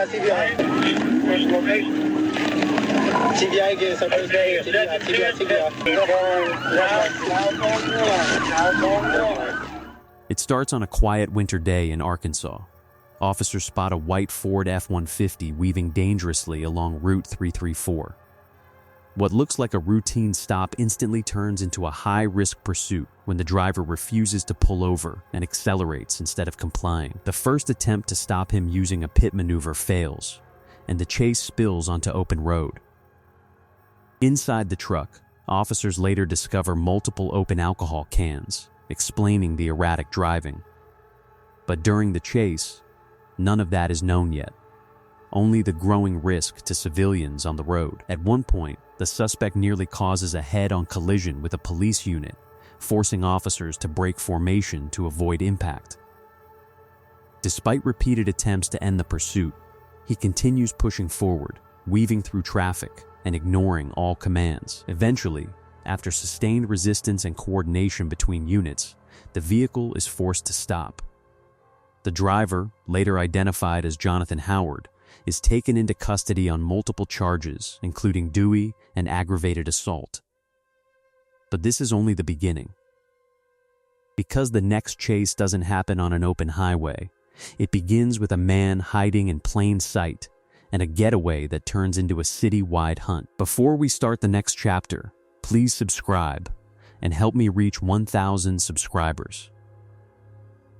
CBI. First location. CBI gives a It starts on a quiet winter day in Arkansas. Officers spot a white Ford F-150 weaving dangerously along Route 334. What looks like a routine stop instantly turns into a high-risk pursuit when the driver refuses to pull over and accelerates instead of complying. The first attempt to stop him using a pit maneuver fails, and the chase spills onto open road. Inside the truck, officers later discover multiple open alcohol cans, explaining the erratic driving. But during the chase, none of that is known yet. Only the growing risk to civilians on the road. At one point, the suspect nearly causes a head-on collision with a police unit, forcing officers to break formation to avoid impact. Despite repeated attempts to end the pursuit, he continues pushing forward, weaving through traffic and ignoring all commands. Eventually, after sustained resistance and coordination between units, the vehicle is forced to stop. The driver, later identified as Jonathan Howard, is taken into custody on multiple charges, including Dewey and aggravated assault. But this is only the beginning. Because the next chase doesn't happen on an open highway, it begins with a man hiding in plain sight and a getaway that turns into a city-wide hunt. Before we start the next chapter, please subscribe and help me reach 1,000 subscribers.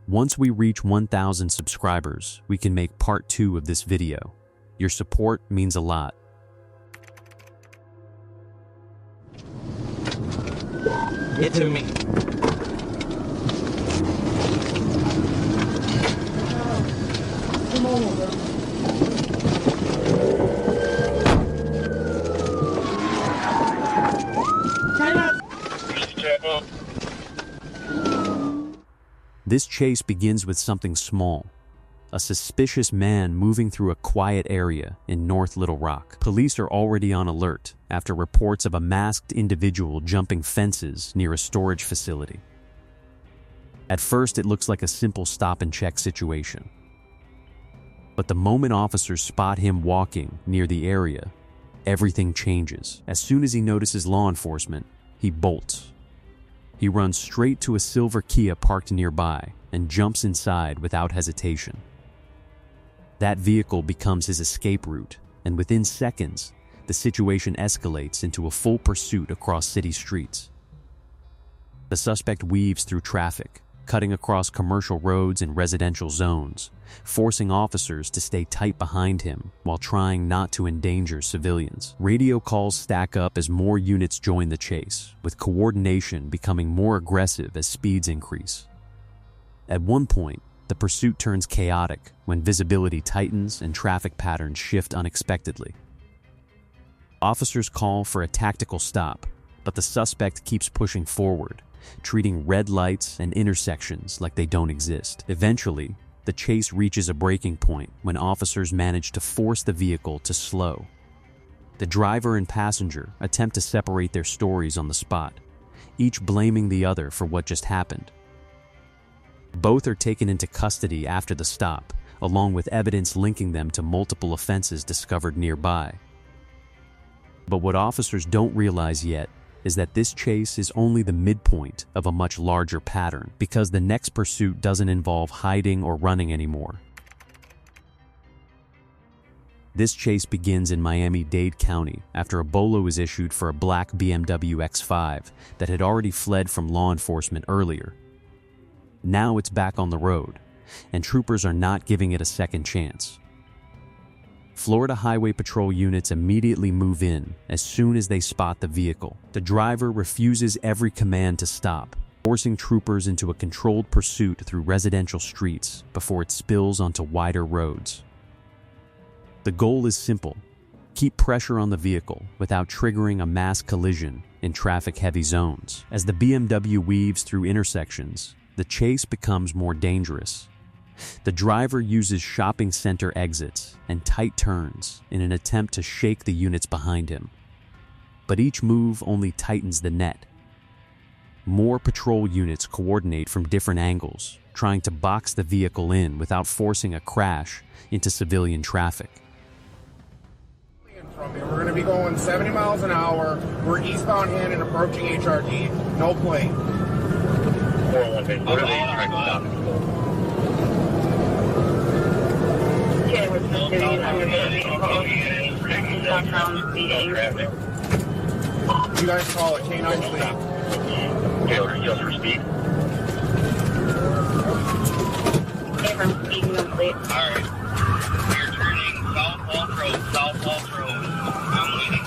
Once we reach 1,000 subscribers, we can make part 2 of this video. Your support means a lot. It's to me. Come on, bro. This chase begins with something small. A suspicious man moving through a quiet area in North Little Rock. Police are already on alert after reports of a masked individual jumping fences near a storage facility. At first, it looks like a simple stop-and-check situation. But the moment officers spot him walking near the area, everything changes. As soon as he notices law enforcement, he bolts. He runs straight to a silver Kia parked nearby and jumps inside without hesitation. That vehicle becomes his escape route, and within seconds, the situation escalates into a full pursuit across city streets. The suspect weaves through traffic, cutting across commercial roads and residential zones, forcing officers to stay tight behind him while trying not to endanger civilians. Radio calls stack up as more units join the chase, with coordination becoming more aggressive as speeds increase. At one point, the pursuit turns chaotic when visibility tightens and traffic patterns shift unexpectedly. Officers call for a tactical stop, but the suspect keeps pushing forward, treating red lights and intersections like they don't exist. Eventually, the chase reaches a breaking point when officers manage to force the vehicle to slow. The driver and passenger attempt to separate their stories on the spot, each blaming the other for what just happened. Both are taken into custody after the stop, along with evidence linking them to multiple offenses discovered nearby. But what officers don't realize yet is that this chase is only the midpoint of a much larger pattern, because the next pursuit doesn't involve hiding or running anymore. This chase begins in Miami-Dade County after a bolo is issued for a black BMW X5 that had already fled from law enforcement earlier. Now it's back on the road, and troopers are not giving it a second chance. Florida Highway Patrol units immediately move in as soon as they spot the vehicle. The driver refuses every command to stop, forcing troopers into a controlled pursuit through residential streets before it spills onto wider roads. The goal is simple: keep pressure on the vehicle without triggering a mass collision in traffic-heavy zones. As the BMW weaves through intersections, the chase becomes more dangerous. The driver uses shopping center exits and tight turns in an attempt to shake the units behind him. But each move only tightens the net. More patrol units coordinate from different angles, trying to box the vehicle in without forcing a crash into civilian traffic. From you. We're going to be going 70 miles an hour. We're eastbound hand and approaching HRD. No plate. You guys call it canine fleet. Just for speed. Alright. We're turning South Walsh Road. I'm leaving.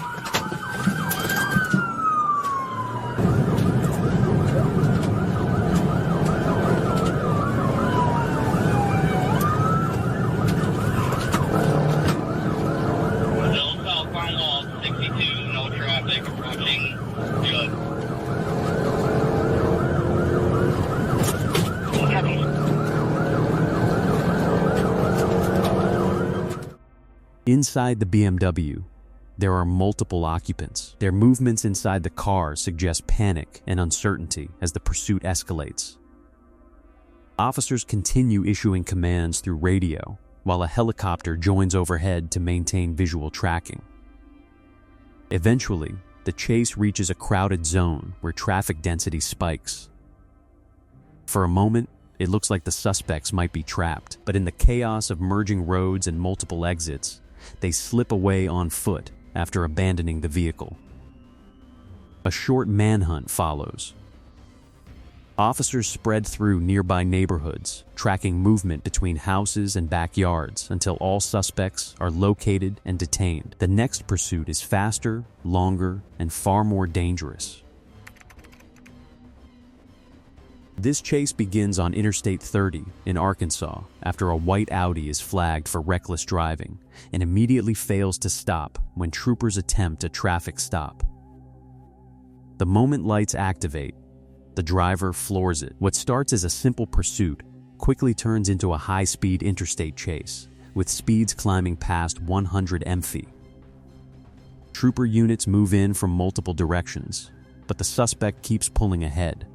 Still southbound Walsh, 62, no traffic, approaching. Good. Inside the BMW, there are multiple occupants. Their movements inside the car suggest panic and uncertainty as the pursuit escalates. Officers continue issuing commands through radio, while a helicopter joins overhead to maintain visual tracking. Eventually, the chase reaches a crowded zone where traffic density spikes. For a moment, it looks like the suspects might be trapped, but in the chaos of merging roads and multiple exits, they slip away on foot after abandoning the vehicle. A short manhunt follows. Officers spread through nearby neighborhoods, tracking movement between houses and backyards until all suspects are located and detained. The next pursuit is faster, longer, and far more dangerous. This chase begins on Interstate 30 in Arkansas after a white Audi is flagged for reckless driving and immediately fails to stop when troopers attempt a traffic stop. The moment lights activate, the driver floors it. What starts as a simple pursuit quickly turns into a high-speed interstate chase, with speeds climbing past 100 mph. Trooper units move in from multiple directions, but the suspect keeps pulling ahead,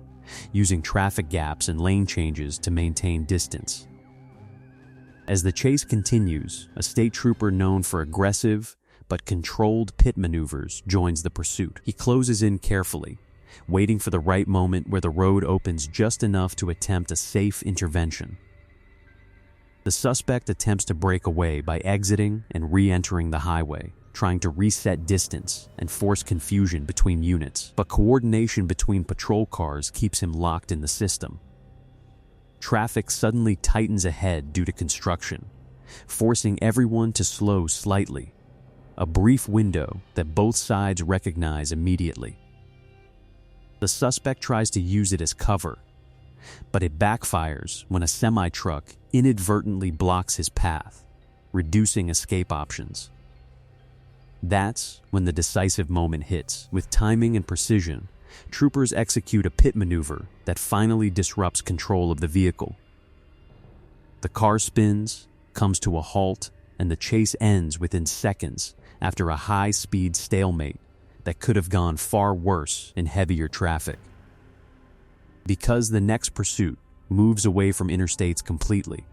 using traffic gaps and lane changes to maintain distance. As the chase continues, a state trooper known for aggressive but controlled pit maneuvers joins the pursuit. He closes in carefully, waiting for the right moment where the road opens just enough to attempt a safe intervention. The suspect attempts to break away by exiting and re-entering the highway, trying to reset distance and force confusion between units, but coordination between patrol cars keeps him locked in the system. Traffic suddenly tightens ahead due to construction, forcing everyone to slow slightly, a brief window that both sides recognize immediately. The suspect tries to use it as cover, but it backfires when a semi-truck inadvertently blocks his path, reducing escape options. That's when the decisive moment hits. With timing and precision, troopers execute a pit maneuver that finally disrupts control of the vehicle. The car spins, comes to a halt, and the chase ends within seconds after a high-speed stalemate that could have gone far worse in heavier traffic. Because the next pursuit moves away from interstates completely,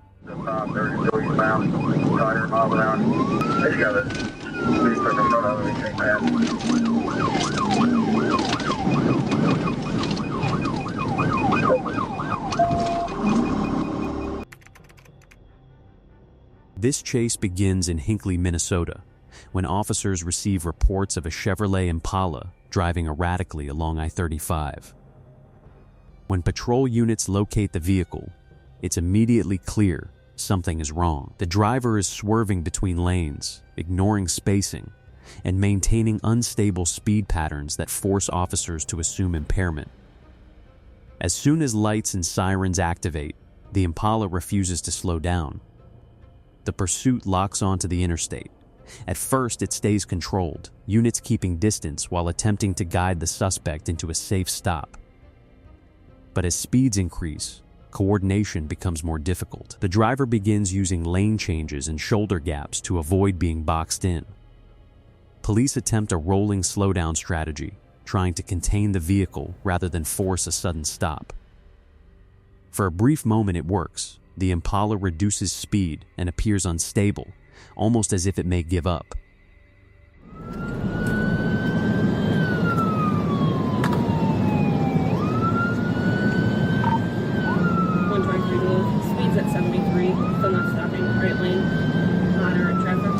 this chase begins in Hinckley, Minnesota, when officers receive reports of a Chevrolet Impala driving erratically along I-35. When patrol units locate the vehicle, it's immediately clear something is wrong. The driver is swerving between lanes, ignoring spacing, and maintaining unstable speed patterns that force officers to assume impairment. As soon as lights and sirens activate, the Impala refuses to slow down. The pursuit locks onto the interstate. At first, it stays controlled, units keeping distance while attempting to guide the suspect into a safe stop. But as speeds increase, coordination becomes more difficult. The driver begins using lane changes and shoulder gaps to avoid being boxed in. Police attempt a rolling slowdown strategy, trying to contain the vehicle rather than force a sudden stop. For a brief moment it works. The Impala reduces speed and appears unstable, almost as if it may give up. Speeds at 73, still not stopping, right lane, moderate traffic.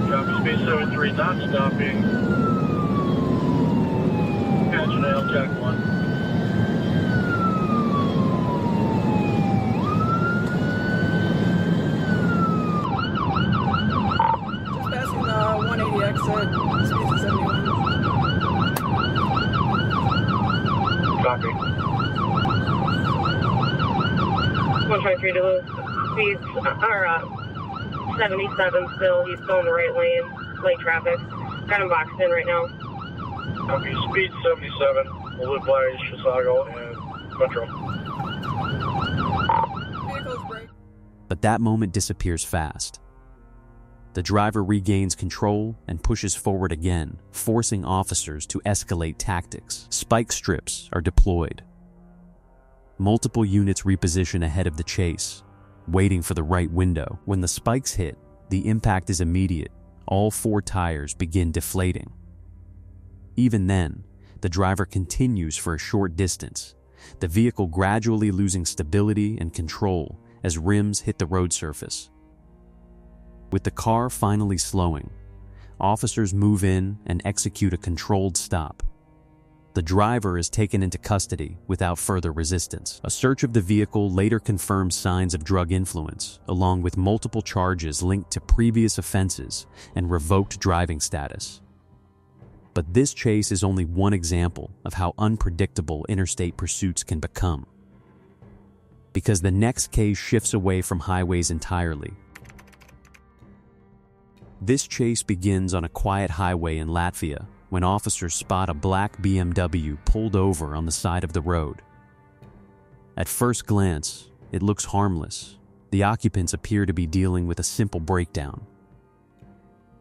Copy, speed 73, not stopping. Catch an L, Jack 1. Just passing the 180 exit, speeds at 71. Copy. 153 Duluth, speeds are 77 still. He's still in the right lane, late traffic. Got him boxed in right now. Copy, speed 77, Duluth, Chicago, and Metro. Vehicles break. But that moment disappears fast. The driver regains control and pushes forward again, forcing officers to escalate tactics. Spike strips are deployed. Multiple units reposition ahead of the chase, waiting for the right window. When the spikes hit, the impact is immediate. All 4 tires begin deflating. Even then, the driver continues for a short distance, the vehicle gradually losing stability and control as rims hit the road surface. With the car finally slowing, officers move in and execute a controlled stop. The driver is taken into custody without further resistance. A search of the vehicle later confirms signs of drug influence, along with multiple charges linked to previous offenses and revoked driving status. But this chase is only one example of how unpredictable interstate pursuits can become. Because the next case shifts away from highways entirely. This chase begins on a quiet highway in Latvia, when officers spot a black BMW pulled over on the side of the road. At first glance, it looks harmless. The occupants appear to be dealing with a simple breakdown.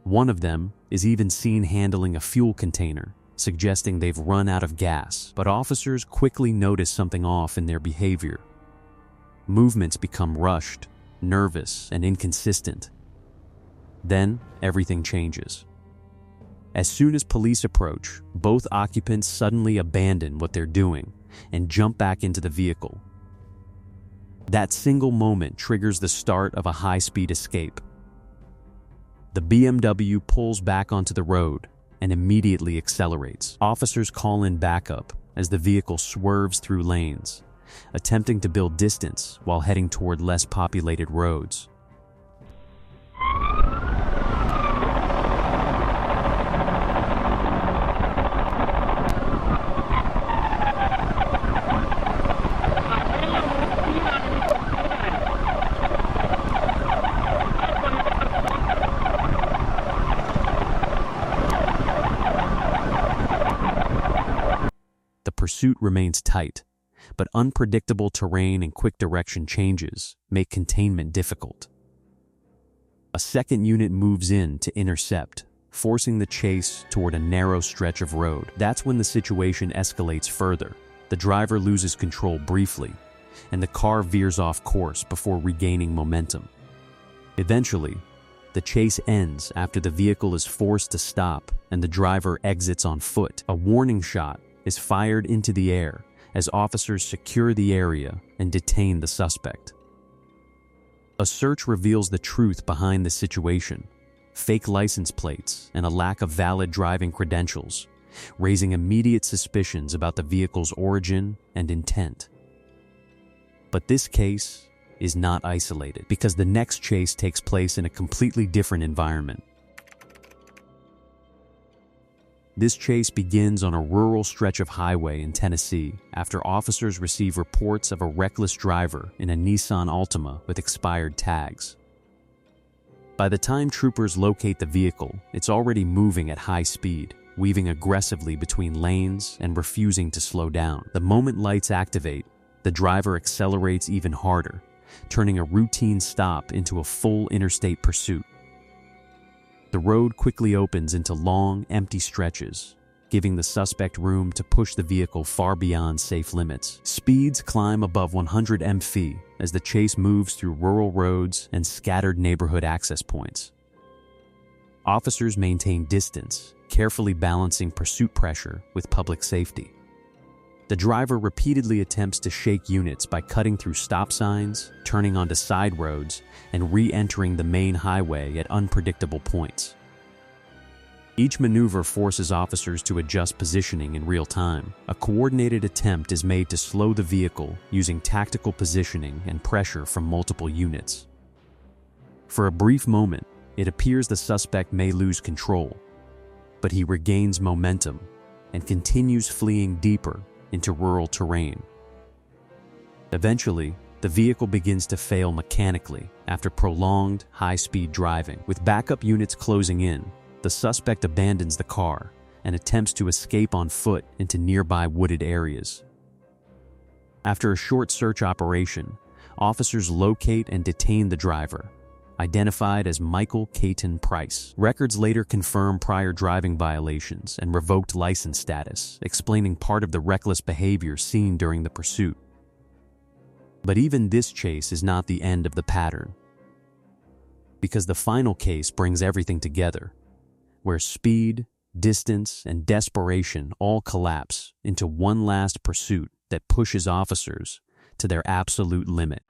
One of them is even seen handling a fuel container, suggesting they've run out of gas. But officers quickly notice something off in their behavior. Movements become rushed, nervous, and inconsistent. Then, everything changes. As soon as police approach, both occupants suddenly abandon what they're doing and jump back into the vehicle. That single moment triggers the start of a high-speed escape. The BMW pulls back onto the road and immediately accelerates. Officers call in backup as the vehicle swerves through lanes, attempting to build distance while heading toward less populated roads. The pursuit remains tight, but unpredictable terrain and quick direction changes make containment difficult. A second unit moves in to intercept, forcing the chase toward a narrow stretch of road. That's when the situation escalates further. The driver loses control briefly, and the car veers off course before regaining momentum. Eventually, the chase ends after the vehicle is forced to stop and the driver exits on foot. A warning shot is fired into the air as officers secure the area and detain the suspect. A search reveals the truth behind the situation: fake license plates and a lack of valid driving credentials, raising immediate suspicions about the vehicle's origin and intent. But this case is not isolated, because the next chase takes place in a completely different environment. This chase begins on a rural stretch of highway in Tennessee after officers receive reports of a reckless driver in a Nissan Altima with expired tags. By the time troopers locate the vehicle, it's already moving at high speed, weaving aggressively between lanes and refusing to slow down. The moment lights activate, the driver accelerates even harder, turning a routine stop into a full interstate pursuit. The road quickly opens into long, empty stretches, giving the suspect room to push the vehicle far beyond safe limits. Speeds climb above 100 mph as the chase moves through rural roads and scattered neighborhood access points. Officers maintain distance, carefully balancing pursuit pressure with public safety. The driver repeatedly attempts to shake units by cutting through stop signs, turning onto side roads, and re-entering the main highway at unpredictable points. Each maneuver forces officers to adjust positioning in real time. A coordinated attempt is made to slow the vehicle using tactical positioning and pressure from multiple units. For a brief moment, it appears the suspect may lose control, but he regains momentum and continues fleeing deeper into rural terrain. Eventually, the vehicle begins to fail mechanically after prolonged, high-speed driving. With backup units closing in, the suspect abandons the car and attempts to escape on foot into nearby wooded areas. After a short search operation, officers locate and detain the driver, identified as Michael Caton Price. Records later confirm prior driving violations and revoked license status, explaining part of the reckless behavior seen during the pursuit. But even this chase is not the end of the pattern, because the final case brings everything together, where speed, distance, and desperation all collapse into one last pursuit that pushes officers to their absolute limit.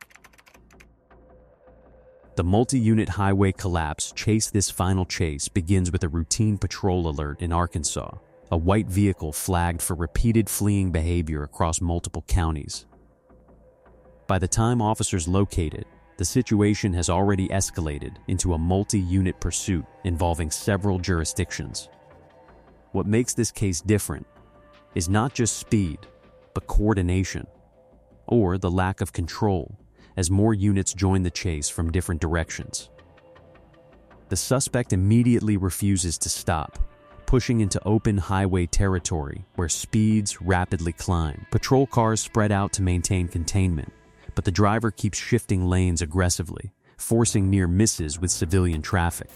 The multi-unit highway collapse chase. This final chase begins with a routine patrol alert in Arkansas, a white vehicle flagged for repeated fleeing behavior across multiple counties. By the time officers locate it, the situation has already escalated into a multi-unit pursuit involving several jurisdictions. What makes this case different is not just speed, but coordination, or the lack of control, as more units join the chase from different directions. The suspect immediately refuses to stop, pushing into open highway territory where speeds rapidly climb. Patrol cars spread out to maintain containment, but the driver keeps shifting lanes aggressively, forcing near misses with civilian traffic.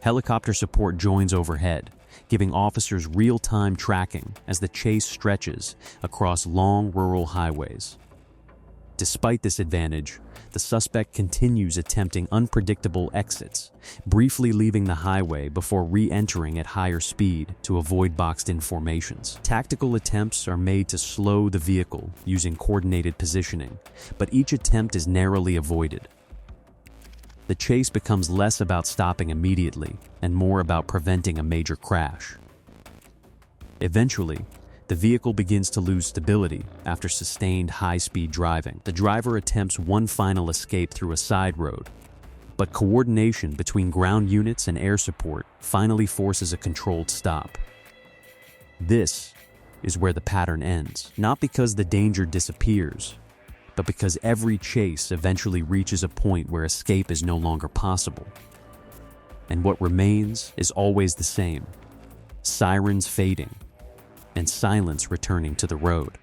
Helicopter support joins overhead, giving officers real-time tracking as the chase stretches across long rural highways. Despite this advantage, the suspect continues attempting unpredictable exits, briefly leaving the highway before re-entering at higher speed to avoid boxed-in formations. Tactical attempts are made to slow the vehicle using coordinated positioning, but each attempt is narrowly avoided. The chase becomes less about stopping immediately and more about preventing a major crash. Eventually, the vehicle begins to lose stability after sustained high-speed driving. The driver attempts one final escape through a side road, but coordination between ground units and air support finally forces a controlled stop. This is where the pattern ends, not because the danger disappears, but because every chase eventually reaches a point where escape is no longer possible. And what remains is always the same: sirens fading and silence returning to the road.